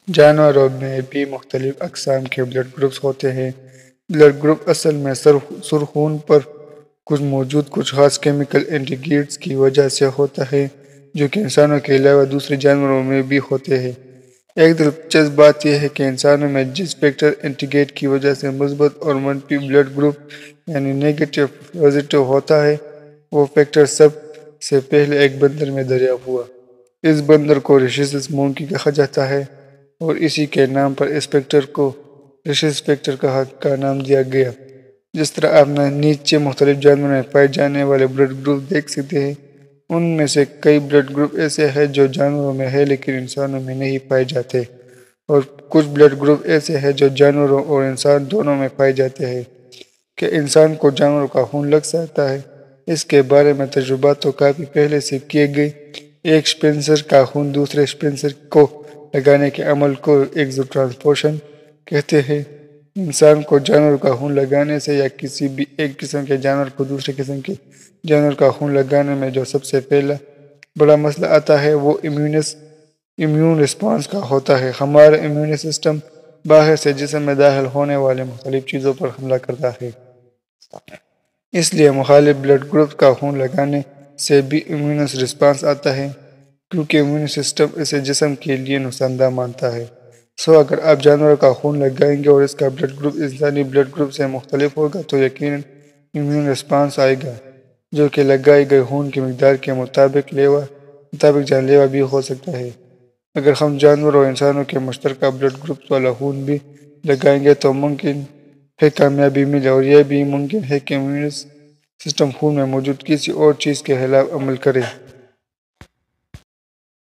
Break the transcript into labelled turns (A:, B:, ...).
A: جانوروں میں بھی مختلف اقسام کے بلڈ گروپس ہوتے ہیں۔ بلڈ گروپ اصل میں سرخون پر موجود کچھ خاص کیمیکل انٹیگریڈز کی وجہ سے ہوتا ہے، جو کہ انسانوں کے علاوہ دوسرے جانوروں میں بھی ہوتے ہیں۔ ایک دلچسپ بات یہ ہے کہ انسانوں میں جس فیکٹر انٹیگریڈ کی وجہ سے مثبت اور منفی بلڈ گروپ یعنی نیگیٹو پازیٹیو ہوتا ہے، وہ فیکٹر سب سے پہلے ایک بندر میں دریافت ہوا۔ اس بندر کو ریشس مونکی کہا جاتا ہے اور اسی کے نام پر اس فیکٹر کو ریشس فیکٹر کا نام دیا گیا۔ جس طرح آپ نیچے مختلف جانوروں میں پائے جانے والے بلڈ گروپ دیکھ سکتے ہیں، ان میں سے کئی بلڈ گروپ ایسے ہیں جو جانوروں میں ہیں لیکن انسانوں میں نہیں پائے جاتے، اور کچھ بلڈ گروپ ایسے ہیں جو جانوروں اور انسان دونوں میں پائے جاتے ہیں۔ کہ انسان کو جانوروں کا خون لگ سکتا ہے، اس کے بارے میں تجربات تو کافی پہلے سے کیے گئے۔ ایک شمپینزی کا خون دوسرے شمپینزی کو لگانے کے عمل کو ایکزوٹرانسفیوژن کہتے ہیں۔ انسان کو جانور کا خون لگانے سے یا کسی بھی ایک قسم کے جانور کو دوسرے قسم کے جانور کا خون لگانے میں جو سب سے بڑا مسئلہ آتا ہے وہ امیون رسپانس کا ہوتا ہے۔ ہمارا امیون سسٹم باہر سے جسم میں داخل ہونے والے مختلف چیزوں پر حملہ کرتا ہے۔ اس لیے مخالف بلڈ گروپ کا خون لگانے سے بھی امیون رسپانس آتا ہے، کیونکہ امیون سسٹم اسے جسم کے لیے نقصان دہ مانتا ہے۔ اگر آپ جانور کا خون لگائیں گے اور اس کا بلڈ گروپ انسانی بلڈ گروپ سے مختلف ہوگا تو یقیناً امیون رسپانس آئے گا، جو کہ لگائے گئے خون کی مقدار کے مطابق جان لیوا بھی ہو سکتا ہے۔ اگر ہم جانور اور انسانوں کے مشترکہ بلڈ گروپ والا خون بھی لگائیں گے تو ممکن ہے کامیابی ملے، اور یہ بھی ممکن ہے کہ امیون سسٹم خون میں موجود کسی اور چیز کے خلاف عمل کرے۔